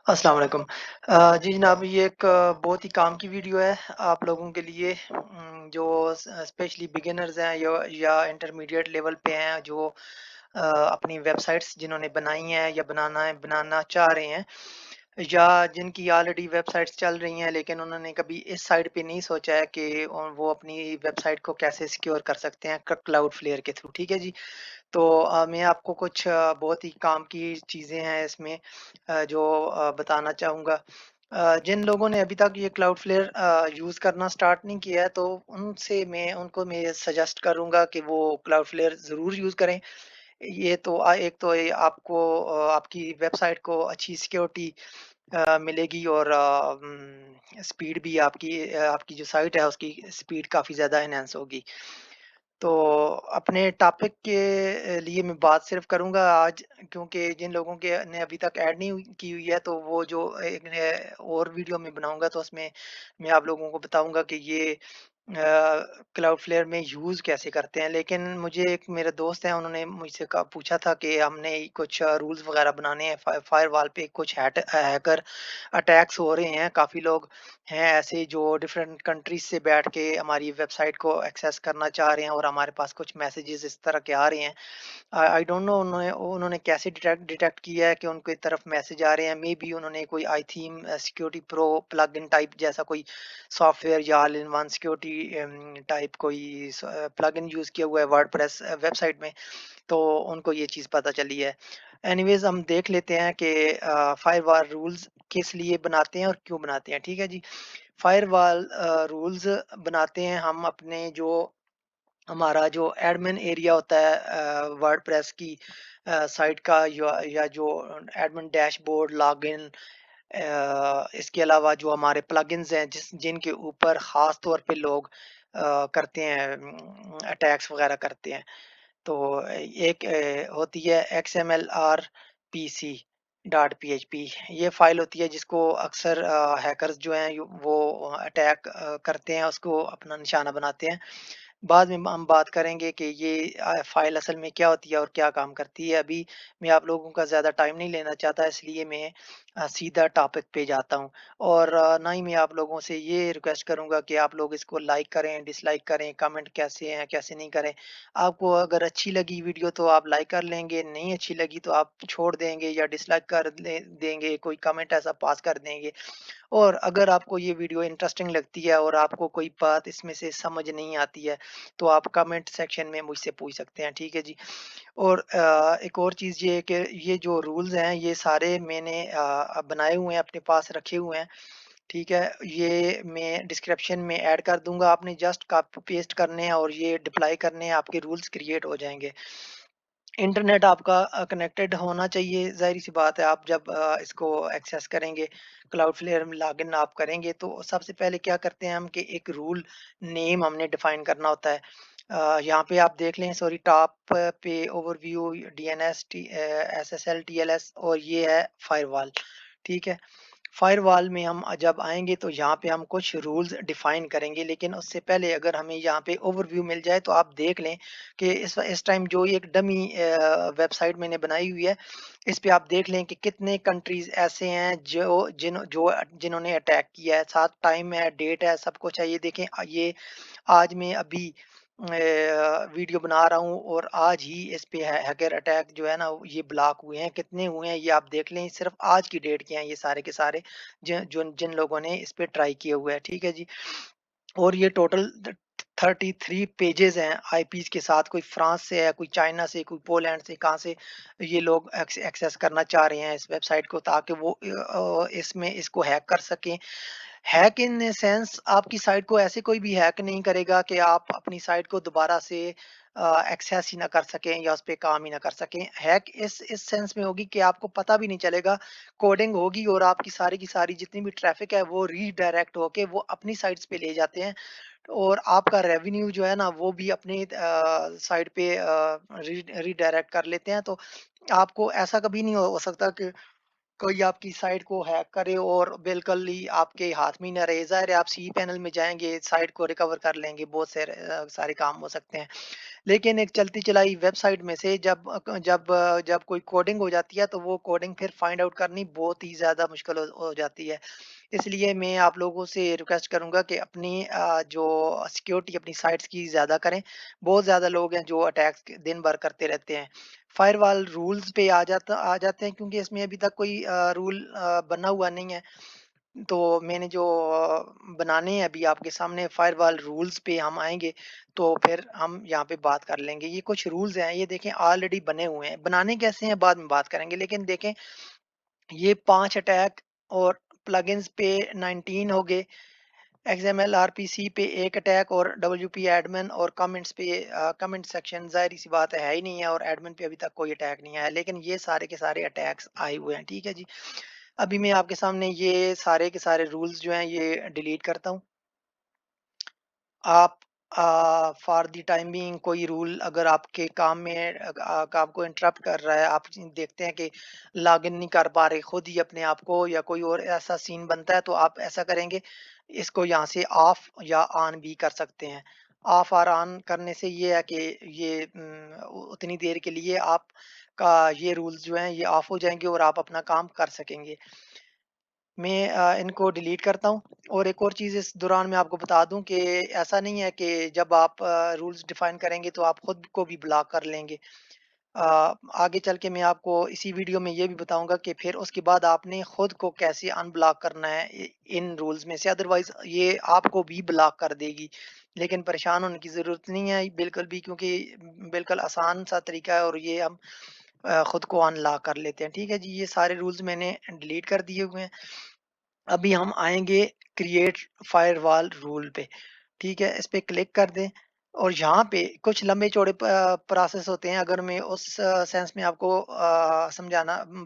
अस्सलाम वालेकुम। जी जनाब, ये एक बहुत ही काम की वीडियो है आप लोगों के लिए, जो स्पेशली बिगिनर्स हैं या इंटरमीडिएट लेवल पे हैं, जो अपनी वेबसाइट्स जिन्होंने बनाई हैं या बनाना चाह रहे हैं, या जिनकी ऑलरेडी वेबसाइट्स चल रही हैं लेकिन उन्होंने कभी इस साइड पे नहीं सोचा है कि वो अपनी वेबसाइट को कैसे सिक्योर कर सकते हैं क्लाउड फ्लेयर के थ्रू। ठीक है जी। तो मैं आपको कुछ बहुत ही काम की चीज़ें हैं इसमें, जो बताना चाहूँगा। जिन लोगों ने अभी तक ये क्लाउडफ्लेयर यूज़ करना स्टार्ट नहीं किया है, तो उनको मैं ये सजेस्ट करूँगा कि वो क्लाउडफ्लेयर ज़रूर यूज़ करें। ये तो एक तो ये आपको आपकी वेबसाइट को अच्छी सिक्योरिटी मिलेगी, और स्पीड भी आपकी जो साइट है उसकी स्पीड काफ़ी ज़्यादा एनहांस होगी। तो अपने टॉपिक के लिए मैं बात सिर्फ करूँगा आज, क्योंकि जिन लोगों के ने अभी तक ऐड नहीं की हुई है, तो वो जो एक और वीडियो मैं बनाऊँगा, तो उसमें मैं आप लोगों को बताऊँगा कि ये क्लाउडफ्लेयर में यूज़ कैसे करते हैं। लेकिन मुझे एक मेरे दोस्त हैं, उन्होंने मुझसे पूछा था कि हमने कुछ रूल्स वगैरह बनाने हैं, फायरवॉल पे कुछ हैकर अटैक्स हो रहे हैं। काफ़ी लोग हैं ऐसे जो डिफरेंट कंट्रीज से बैठ के हमारी वेबसाइट को एक्सेस करना चाह रहे हैं, और हमारे पास कुछ मैसेजेस इस तरह के आ रहे हैं। आई डोंट नो उन्होंने कैसे डिटेक्ट किया है कि उनकी तरफ मैसेज आ रहे हैं। मे बी उन्होंने कोई iThemes security pro plugin type जैसा कोई सॉफ्टवेयर या all in one security type कोई प्लग इन यूज़ किया हुआ है वर्डप्रेस वेबसाइट में, तो उनको ये चीज़ पता चली है। एनीवेज़, हम देख लेते हैं कि फायरवॉल रूल्स किस लिए बनाते हैं और क्यों बनाते हैं। ठीक है जी। फायरवॉल रूल्स बनाते हैं हम अपने जो हमारा जो एडमिन एरिया होता है वर्डप्रेस की साइट का, या जो एडमिन डैशबोर्ड लॉगिन, इसके अलावा जो हमारे प्लगइन्स हैं जिनके ऊपर ख़ास तौर पे लोग करते हैं, अटैक्स वगैरह करते हैं। तो एक होती है XMLR PC डॉट PHP। ये फाइल होती है जिसको अक्सर हैकर्स जो हैं वो अटैक करते हैं, उसको अपना निशाना बनाते हैं। बाद में हम बात करेंगे कि ये फाइल असल में क्या होती है और क्या काम करती है। अभी मैं आप लोगों का ज़्यादा टाइम नहीं लेना चाहता, इसलिए मैं सीधा टॉपिक पे जाता हूँ। और ना ही मैं आप लोगों से ये रिक्वेस्ट करूँगा कि आप लोग इसको लाइक करें, डिसलाइक करें, कमेंट कैसे हैं, कैसे नहीं करें। आपको अगर अच्छी लगी वीडियो तो आप लाइक कर लेंगे, नहीं अच्छी लगी तो आप छोड़ देंगे या डिसलाइक देंगे, कोई कमेंट ऐसा पास कर देंगे। और अगर आपको ये वीडियो इंटरेस्टिंग लगती है और आपको कोई बात इसमें से समझ नहीं आती है, तो आप कमेंट सेक्शन में मुझसे पूछ सकते हैं। ठीक है जी। और एक और चीज़ ये है कि ये जो रूल्स हैं ये सारे मैंने बनाए हुए हैं, अपने पास रखे हुए हैं। ठीक है, ये मैं डिस्क्रिप्शन में ऐड कर दूंगा, आपने जस्ट कॉपी पेस्ट करने हैं और ये डिप्लाई करने हैं, आपके रूल्स क्रिएट हो जाएंगे। इंटरनेट आपका कनेक्टेड होना चाहिए, ज़ाहिर-सी बात है। आप जब इसको एक्सेस करेंगे, क्लाउडफ्लेयर में लॉगिन आप करेंगे, तो सबसे पहले क्या करते हैं हम कि एक रूल नेम हमने डिफ़ाइन करना होता है। यहाँ पे आप देख लें, सॉरी, टॉप पे ओवरव्यू, डीएनएस, एसएसएल, टीएलएस, और ये है फायरवॉल। ठीक है? फायरवॉल में हम जब आएँगे तो यहाँ पे हम कुछ रूल्स डिफ़ाइन करेंगे, लेकिन उससे पहले अगर हमें यहाँ पे ओवरव्यू मिल जाए तो आप देख लें कि इस टाइम जो ये एक डमी वेबसाइट मैंने बनाई हुई है, इस पे आप देख लें कि कितने कंट्रीज़ ऐसे हैं जिन्होंने अटैक किया है। साथ टाइम है, डेट है, सब कुछ है। ये देखें, ये आज मैं अभी वीडियो बना रहा हूँ और आज ही इस पे हैकर अटैक जो है ना, ये ब्लॉक हुए हैं। कितने हुए हैं ये आप देख लें, सिर्फ आज की डेट के हैं ये सारे के सारे, जिन लोगों ने इस पे ट्राई किए हुए हैं। ठीक है जी। और ये टोटल 33 पेजेस हैं आईपीज के साथ। कोई फ्रांस से है, कोई चाइना से, कोई पोलैंड से, कहाँ से ये लोग एक्सेस करना चाह रहे हैं इस वेबसाइट को, ताकि वो इसमें इसको हैक कर सकें। हैक इन सेंस, आपकी साइट को ऐसे कोई भी हैक नहीं करेगा कि आप अपनी साइट को दोबारा से एक्सेस ही ना कर सकें या उस पे काम ही ना कर सकें। हैक इस सेंस में होगी कि आपको पता भी नहीं चलेगा, कोडिंग होगी और आपकी सारी की सारी जितनी भी ट्रैफिक है वो रीडायरेक्ट होके वो अपनी साइट्स पे ले जाते हैं, और आपका रेवेन्यू जो है ना वो भी अपनी साइड पे रीडायरेक्ट कर लेते हैं। तो आपको ऐसा कभी नहीं हो सकता कि कोई आपकी साइट को हैक करे और बिल्कुल ही आपके हाथ में ही ना रहे। ज़ाहिर है आप सी पैनल में जाएँगे, साइट को रिकवर कर लेंगे, बहुत सारे काम हो सकते हैं। लेकिन एक चलती चलाई वेबसाइट में से जब कोई कोडिंग हो जाती है, तो वो कोडिंग फिर फाइंड आउट करनी बहुत ही ज़्यादा मुश्किल हो जाती है। इसलिए मैं आप लोगों से रिक्वेस्ट करूँगा कि अपनी जो सिक्योरिटी अपनी साइट्स की ज़्यादा करें। बहुत ज़्यादा लोग हैं जो अटैक्स दिन भर करते रहते हैं। फायरवॉल रूल्स पे आ जाते हैं, क्योंकि इसमें अभी तक कोई रूल बना हुआ नहीं है। तो मैंने जो बनाने हैं अभी आपके सामने फायरवॉल रूल्स पे हम आएँगे, तो फिर हम यहाँ पे बात कर लेंगे। ये कुछ रूल्स हैं, ये देखें ऑलरेडी बने हुए हैं। बनाने कैसे हैं बाद में बात करेंगे, लेकिन देखें ये 5 अटैक और प्लगइन्स पे 19 हो गए, एक्सएमएल आरपीसी पे 1 अटैक और डब्ल्यूपी एडमिन और कमेंट्स पे कमेंट सेक्शन ज़ाहिर-सी बात है ही नहीं है, और एडमिन पे अभी तक कोई अटैक नहीं आया, लेकिन ये सारे के सारे अटैक्स आए हुए हैं, ठीक है जी। अभी मैं आपके सामने ये सारे के सारे रूल्स जो हैं ये डिलीट करता हूँ। आप फॉर द टाइम बीइंग कोई रूल अगर आपके काम में आपको इंटरप्ट कर रहा है, आप देखते हैं कि लॉगिन नहीं कर पा रहे खुद ही अपने आप को, या कोई और ऐसा सीन बनता है, तो आप ऐसा करेंगे, इसको यहाँ से ऑफ या ऑन भी कर सकते हैं। ऑफ और ऑन करने से ये है कि ये उतनी देर के लिए आप का ये रूल्स जो हैं ये ऑफ हो जाएंगे और आप अपना काम कर सकेंगे। मैं इनको डिलीट करता हूँ। और एक और चीज़ इस दौरान मैं आपको बता दूँ कि ऐसा नहीं है कि जब आप रूल्स डिफ़ाइन करेंगे तो आप खुद को भी ब्लॉक कर लेंगे। अ, आगे चल के मैं आपको इसी वीडियो में ये भी बताऊँगा कि फिर उसके बाद आपने खुद को कैसे अनब्लॉक करना है इन रूल्स में से, अदरवाइज़ ये आपको भी ब्लॉक कर देगी। लेकिन परेशान होने की ज़रूरत नहीं है बिल्कुल भी, क्योंकि बिल्कुल आसान सा तरीका है, और ये हम खुद को अनलॉक कर लेते हैं। ठीक है जी, ये सारे रूल्स मैंने डिलीट कर दिए हुए हैं। अभी हम आएँगे क्रिएट फायरवॉल रूल पे, ठीक है? इस पे क्लिक कर दें, और यहाँ पे कुछ लंबे चौड़े प्रोसेस होते हैं। अगर मैं उस सेंस में आपको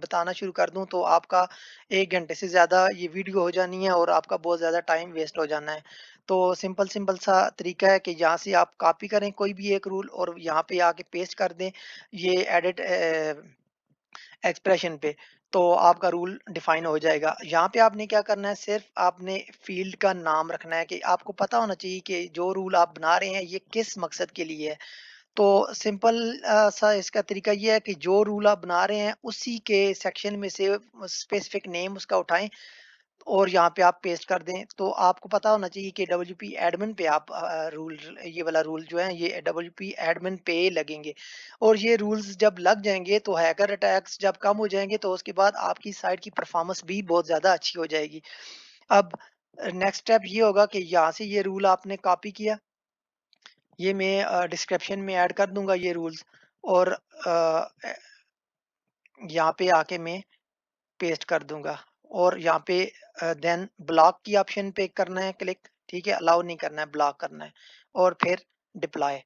बताना शुरू कर दूँ, तो आपका 1 घंटे से ज़्यादा ये वीडियो हो जानी है और आपका बहुत ज़्यादा टाइम वेस्ट हो जाना है। तो सिंपल सिंपल सा तरीका है कि यहाँ से आप कॉपी करें कोई भी एक रूल और यहाँ पे आके पेस्ट कर दें। ये एडिट एक्सप्रेशन पे, तो आपका रूल डिफाइन हो जाएगा। यहाँ पे आपने क्या करना है, सिर्फ़ आपने फ़ील्ड का नाम रखना है, कि आपको पता होना चाहिए कि जो रूल आप बना रहे हैं ये किस मकसद के लिए है। तो सिंपल सा इसका तरीका ये है कि जो रूल आप बना रहे हैं उसी के सेक्शन में से स्पेसिफिक नेम उसका उठाएँ और यहाँ पे आप पेस्ट कर दें। तो आपको पता होना चाहिए कि डब्ल्यूपी एडमिन पे आप रूल ये वाला रूल जो है ये डब्ल्यूपी एडमिन पे लगेंगे। और ये रूल्स जब लग जाएँगे तो हैकर अटैक्स जब कम हो जाएँगे, तो उसके बाद आपकी साइट की परफॉर्मेंस भी बहुत ज़्यादा अच्छी हो जाएगी। अब नेक्स्ट स्टेप ये होगा कि यहाँ से ये रूल आपने कॉपी किया, ये मैं डिस्क्रिप्शन में ऐड कर दूँगा ये रूल्स, और यहाँ पे आके मैं पेस्ट कर दूँगा, और यहाँ पे देन ब्लॉक की ऑप्शन पे करना है क्लिक, ठीक है? अलाउ नहीं करना है, ब्लॉक करना है, और फिर डिप्लॉय।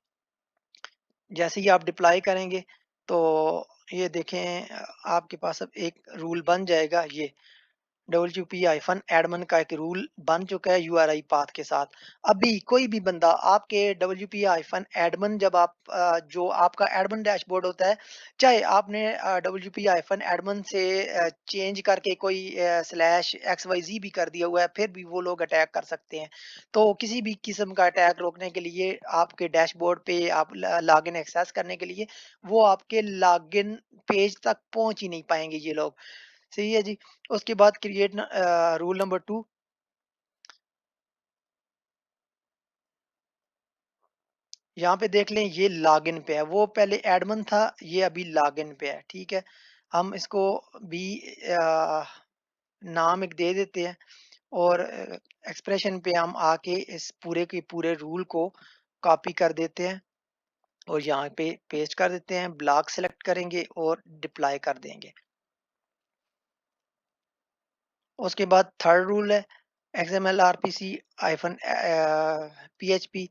जैसे ही आप डिप्लॉय करेंगे, तो ये देखें आपके पास अब एक रूल बन जाएगा, ये डब्ल्यूपी हाइफन एडमिन का एक रूल बन चुका है यूआरआई पाथ के साथ। अभी कोई भी बंदा आपके डब्ल्यूपी हाइफन एडमिन जब आप जो आपका एडमिन डैशबोर्ड होता है, चाहे आपने डब्ल्यूपी हाइफन एडमिन से चेंज करके कोई स्लैश XYZ भी कर दिया हुआ है, फिर भी वो लोग अटैक कर सकते हैं। तो किसी भी किस्म का अटैक रोकने के लिए आपके डैशबोर्ड पे आप लॉगिन एक्सेस करने के लिए वो आपके लॉगिन पेज तक पहुंच ही नहीं पाएंगे ये लोग। सही है जी। उसके बाद रूल नंबर 2, यहाँ पे देख लें ये लॉगिन पे है, वो पहले एडमिन था, ये अभी लॉगिन पे है, ठीक है? हम इसको भी नाम एक दे देते हैं, और एक्सप्रेशन पे हम आके इस पूरे के पूरे रूल को कॉपी कर देते हैं और यहाँ पे पेस्ट कर देते हैं, ब्लॉक सेलेक्ट करेंगे और डिप्लॉय कर देंगे। उसके बाद थर्ड रूल है एक्सएमएल आरपीसी हाइफन पीएचपी,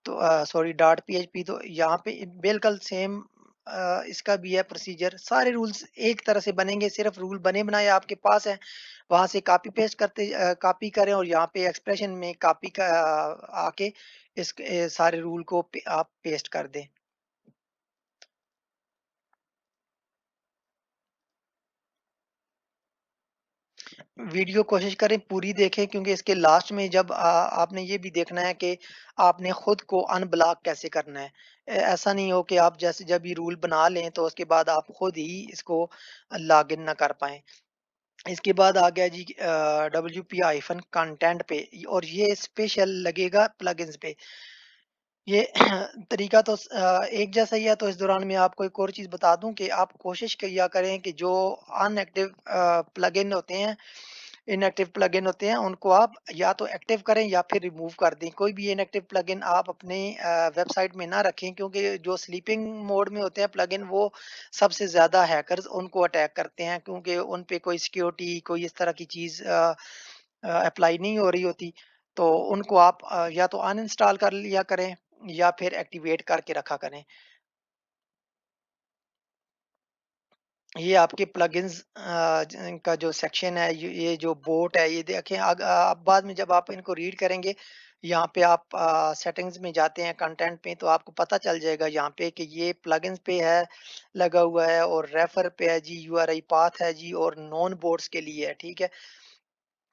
तो सॉरी डॉट पीएचपी, तो यहाँ पे बिल्कुल सेम इसका भी है प्रोसीजर। सारे रूल्स एक तरह से बनेंगे, सिर्फ रूल बने बनाए आपके पास है, वहां से कॉपी पेस्ट करते कॉपी करें और यहाँ पे एक्सप्रेशन में कॉपी का आके इस सारे रूल को आप पेस्ट कर दें। वीडियो कोशिश करें पूरी देखें, क्योंकि इसके लास्ट में जब आपने ये भी देखना है कि आपने खुद को अनब्लॉक कैसे करना है। ऐसा नहीं हो कि आप जैसे जब ये रूल बना लें तो उसके बाद आप खुद ही इसको लॉगिन ना कर पाएँ। इसके बाद आ गया जी डब्ल्यूपी हाइफ़न कंटेंट पे, और ये स्पेशल लगेगा प्लगइन्स पे। ये तरीका तो एक जैसा ही है, तो इस दौरान मैं आपको एक और चीज़ बता दूँ कि आप कोशिश किया करें कि जो अनएक्टिव प्लगइन होते हैं, इनएक्टिव प्लगइन होते हैं, उनको आप या तो एक्टिव करें या फिर रिमूव कर दें। कोई भी इनएक्टिव प्लगइन आप अपने वेबसाइट में ना रखें, क्योंकि जो स्लीपिंग मोड में होते हैं प्लगइन, वो सबसे ज़्यादा हैकर्स उनको अटैक करते हैं, क्योंकि उन पे कोई सिक्योरिटी, कोई इस तरह की चीज़ अप्लाई नहीं हो रही होती। तो उनको आप या तो अनइंस्टॉल कर लिया करें या फिर एक्टिवेट करके रखा करें। ये आपके प्लगइन्स का जो सेक्शन है, ये जो बोट है, ये देखें अब बाद में जब आप इनको रीड करेंगे, यहाँ पे आप सेटिंग्स में जाते हैं कंटेंट पे, तो आपको पता चल जाएगा यहाँ पे कि ये प्लगइन्स पे है, लगा हुआ है, और रेफर पे है जी, यूआरआई पाथ है जी, और नॉन बोट्स के लिए है, ठीक है।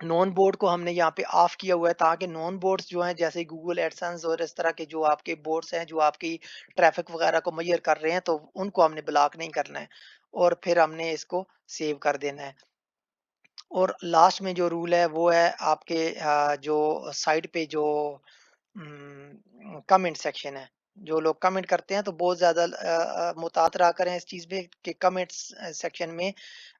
नॉन बोर्ड को हमने यहाँ पे ऑफ किया हुआ है, ताकि नॉन बोर्ड्स जो हैं, जैसे गूगल एडसेंस और इस तरह के जो आपके बोर्ड्स हैं, जो आपकी ट्रैफिक वगैरह को मेजर कर रहे हैं, तो उनको हमने ब्लॉक नहीं करना है, और फिर हमने इसको सेव कर देना है। और लास्ट में जो रूल है वो है आपके जो साइड पे जो कमेंट सेक्शन है। जो लोग कमेंट करते हैं, तो बहुत ज़्यादा मुहतात रहा करें इस चीज़ में कि कमेंट्स सेक्शन में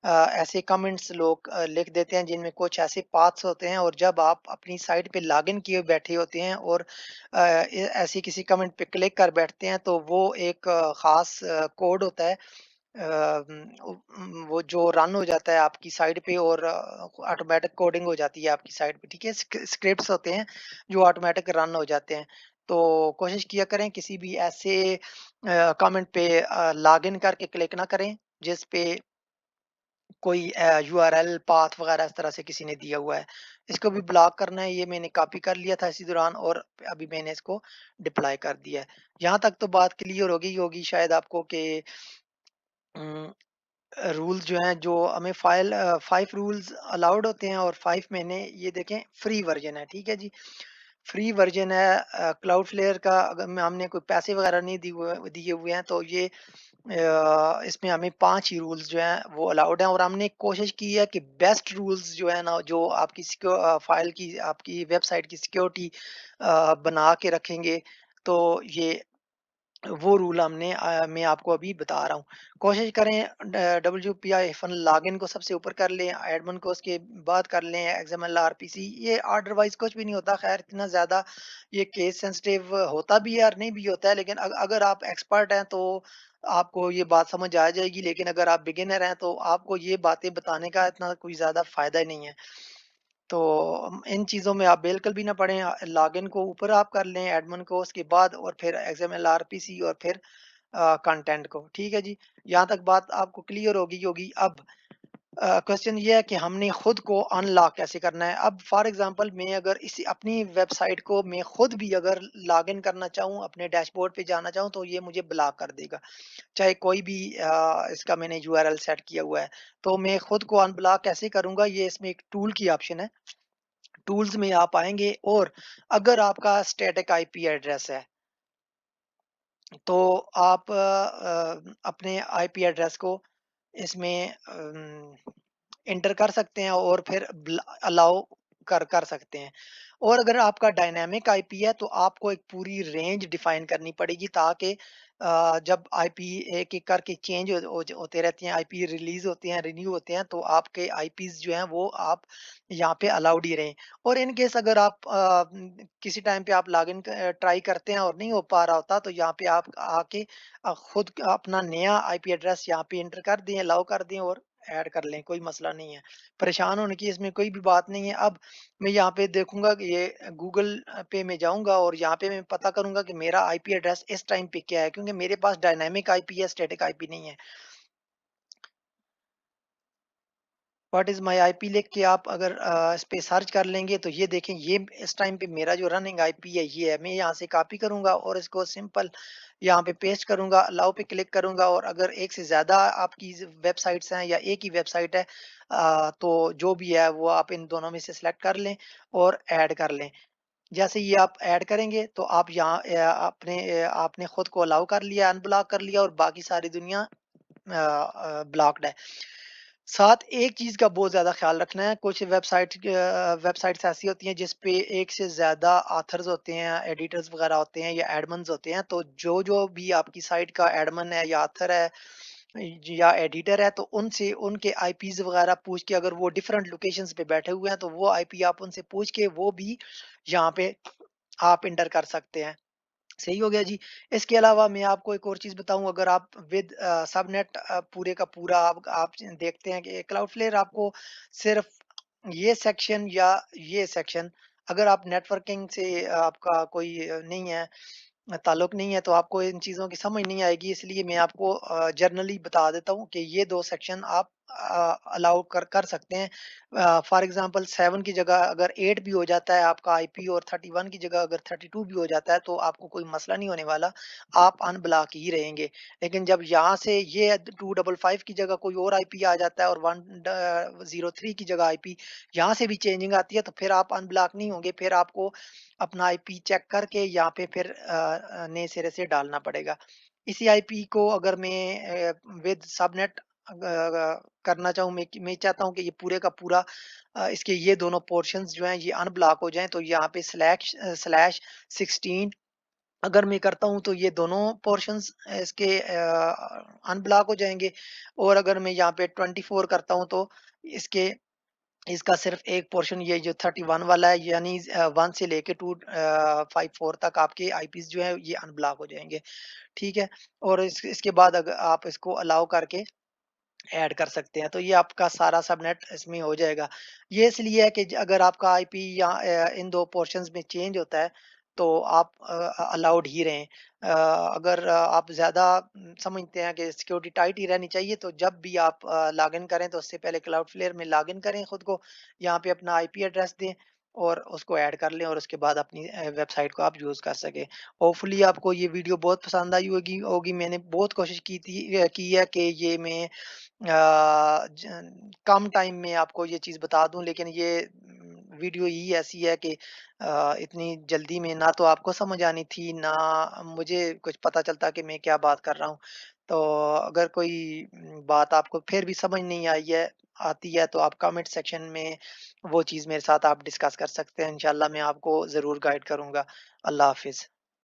ऐसे कमेंट्स लोग लिख देते हैं जिनमें कुछ ऐसे पाथ्स होते हैं, और जब आप अपनी साइट पे लॉगिन किए बैठे होते हैं और ऐसे किसी कमेंट पे क्लिक कर बैठते हैं, तो वो एक ख़ास कोड होता है, वो जो रन हो जाता है आपकी साइट पे, और ऑटोमेटिक कोडिंग हो जाती है आपकी साइट पे, ठीक है? स्क्रिप्ट्स होते हैं जो ऑटोमेटिक रन हो जाते हैं। तो कोशिश किया करें किसी भी ऐसे कमेंट पे लॉगिन करके क्लिक ना करें जिस पे कोई यूआरएल पाथ वगैरह इस तरह से किसी ने दिया हुआ है। इसको भी ब्लॉक करना है, ये मैंने कॉपी कर लिया था इसी दौरान, और अभी मैंने इसको डिप्लॉय कर दिया है। यहाँ तक तो बात क्लियर हो गई होगी शायद आपको कि उम रूल्स जो हैं, जो हमें 5 रूल्स अलाउड होते हैं, और 5 मैंने ये देखें फ्री वर्ज़न है, ठीक है जी। फ्री वर्ज़न है क्लाउडफ्लेयर का, अगर में हमने कोई पैसे वग़ैरह नहीं दिए हुए हैं, तो ये इसमें हमें 5 ही रूल्स जो हैं वो अलाउड हैं, और हमने कोशिश की है कि बेस्ट रूल्स जो है ना, जो आपकी फ़ाइल की, आपकी वेबसाइट की सिक्योरिटी बना के रखेंगे, तो ये वो रूल मैं आपको अभी बता रहा हूँ। कोशिश करें डब्ल्यूपीआई हाइफ़न लॉगिन को सबसे ऊपर कर लें, एडमिन को उसके बाद कर लें, एक्सएमएल आरपीसी, ये अदरवाइज़ कुछ भी नहीं होता। ख़ैर इतना ज़्यादा ये केस सेंसिटिव होता भी है और नहीं भी होता है, लेकिन अगर आप एक्सपर्ट हैं तो आपको ये बात समझ आ जाएगी, लेकिन अगर आप बिगिनर हैं तो आपको ये बातें बताने का इतना कोई ज़्यादा फ़ायदा ही नहीं है। तो इन चीज़ों में आप बिल्कुल भी ना पड़ें, लॉगिन को ऊपर आप कर लें, एडमिन को उसके बाद, और फिर एक्सएमएल आरपीसी, और फिर कंटेंट को, ठीक है जी। यहाँ तक बात आपको क्लियर होगी। अब क्वेश्चन ये है कि हमने खुद को अनलॉक कैसे करना है। अब फॉर एग्जांपल मैं अगर इसी अपनी वेबसाइट को मैं खुद भी अगर लॉगिन करना चाहूँ, अपने डैशबोर्ड पे जाना चाहूँ, तो ये मुझे ब्लॉक कर देगा। चाहे कोई भी इसका मैंने यूआरएल सेट किया हुआ है। तो मैं खुद को अनब्लॉक कैसे करूँगा, ये इसमें एक टूल की ऑप्शन है। टूल्स में आप आएँगे, और अगर आपका स्टैटिक आईपी एड्रेस है, तो आप अपने आईपी एड्रेस को इसमें एंटर कर सकते हैं, और फिर अलाउ कर सकते हैं। और अगर आपका डायनामिक आईपी है, तो आपको एक पूरी रेंज डिफाइन करनी पड़ेगी, ताकि जब आईपी एक एक करके चेंज होते रहते हैं, आईपी रिलीज होते हैं, रिन्यू होते हैं, तो आपके आईपीज जो हैं वो आप यहाँ पे अलाउड ही रहें। और इन केस अगर आप किसी टाइम पे आप लॉगिन ट्राई करते हैं और नहीं हो पा रहा होता, तो यहाँ पे आप आके खुद अपना नया आईपी एड्रेस यहाँ पे एंटर कर दें, अलाउ कर दें, और ऐड कर लें, कोई मसला नहीं है। परेशान होने की इसमें कोई भी बात नहीं है। अब मैं यहाँ पे देखूँगा कि ये गूगल पे मैं जाऊँगा, और यहाँ पे मैं पता करूँगा कि मेरा आईपी एड्रेस इस टाइम पे क्या है, क्योंकि मेरे पास डायनामिक आईपी है, स्टैटिक आईपी नहीं है। व्हाट इज़ माय आईपी लिख के आप अगर इस पे सर्च कर लेंगे तो ये देखें, ये इस टाइम पे मेरा जो रनिंग आईपी है ये है। मैं यहाँ से कॉपी करूँगा और इसको सिंपल यहाँ पे पेस्ट करूँगा, अलाउ पे क्लिक करूँगा, और अगर एक से ज़्यादा आपकी वेबसाइट्स हैं या एक ही वेबसाइट है तो जो भी है वो आप इन दोनों में से सिलेक्ट कर लें और ऐड कर लें। जैसे ये आप ऐड करेंगे तो आप यहाँ आपने खुद को अलाउ कर लिया, अनब्लॉक कर लिया, और बाकी सारी दुनिया ब्लॉक्ड है। साथ एक चीज़ का बहुत ज़्यादा ख़्याल रखना है, कुछ वेबसाइट्स ऐसी होती हैं जिस पे एक से ज़्यादा ऑथर्स होते हैं, एडिटर्स वग़ैरह होते हैं या एडमिन्स होते हैं, तो जो भी आपकी साइट का एडमिन है या ऑथर है या एडिटर है, तो उनसे उनके आईपीज़ वग़ैरह पूछ के, अगर वो डिफरेंट लोकेशंस पे बैठे हुए हैं, तो वो आईपी आप उनसे पूछ के वो भी यहाँ पे आप एंटर कर सकते हैं। सही हो गया जी। इसके अलावा मैं आपको एक और चीज़ बताऊँ, अगर आप विद सबनेट पूरे का पूरा आप देखते हैं कि क्लाउडफ्लेयर आपको सिर्फ़ ये सेक्शन या ये सेक्शन, अगर आप नेटवर्किंग से आपका कोई नहीं है, ताल्लुक नहीं है, तो आपको इन चीज़ों की समझ नहीं आएगी, इसलिए मैं आपको जनरली बता देता हूँ कि ये 2 सेक्शन आप अलाउ कर कर सकते हैं। फॉर एग्ज़ाम्पल 7 की जगह अगर 8 भी हो जाता है आपका आईपी, और 31 की जगह अगर 32 भी हो जाता है, तो आपको कोई मसला नहीं होने वाला, आप अनब्लॉक ही रहेंगे। लेकिन जब यहाँ से ये 255 की जगह कोई और आईपी आ जाता है, और 103 की जगह आईपी यहाँ से भी चेंजिंग आती है, तो फिर आप अनब्लॉक नहीं होंगे, फिर आपको अपना आईपी चेक करके यहाँ पे फिर नए सिरे से डालना पड़ेगा। इसी आईपी को अगर मैं विद सबनेट करना चाहूँ, मैं चाहता हूँ कि ये पूरे का पूरा इसके ये दोनों पोर्शंस जो हैं ये अनब्लॉक हो जाएँ, तो यहाँ पे स्लैश 16 अगर मैं करता हूँ तो ये दोनों पोर्शंस इसके अनब्लॉक हो जाएँगे, और अगर मैं यहाँ पे 24 करता हूँ तो इसके इसका सिर्फ़ एक पोर्शन, ये जो 31 वाला है, यानी 1 से लेके 54 तक आपके आईपीज़ जो हैं ये अनब्लॉक हो जाएँगे, ठीक है? और इसके बाद अगर आप इसको अलाउ करके ऐड कर सकते हैं, तो ये आपका सारा सबनेट इसमें हो जाएगा। ये इसलिए है कि अगर आपका आईपी या इन 2 पोर्शंस में चेंज होता है, तो आप अलाउड ही रहें। अगर आप ज़्यादा समझते हैं कि सिक्योरिटी टाइट ही रहनी चाहिए, तो जब भी आप लॉगिन करें तो उससे पहले क्लाउडफ्लेयर में लॉगिन करें खुद को, यहाँ पे अपना आईपी एड्रेस दें और उसको ऐड कर लें, और उसके बाद अपनी वेबसाइट को आप यूज़ कर सकें। होपफुली आपको ये वीडियो बहुत पसंद आई होगी। मैंने बहुत कोशिश की है कि ये मैं कम टाइम में आपको ये चीज़ बता दूँ, लेकिन ये वीडियो ही ऐसी है कि इतनी जल्दी में ना तो आपको समझ आनी थी, ना मुझे कुछ पता चलता कि मैं क्या बात कर रहा हूँ। तो अगर कोई बात आपको फिर भी समझ नहीं आई है आती है, तो आप कमेंट सेक्शन में वो चीज़ मेरे साथ आप डिस्कस कर सकते हैं। इंशाल्लाह मैं आपको ज़रूर गाइड करूँगा। अल्लाह हाफ़िज़।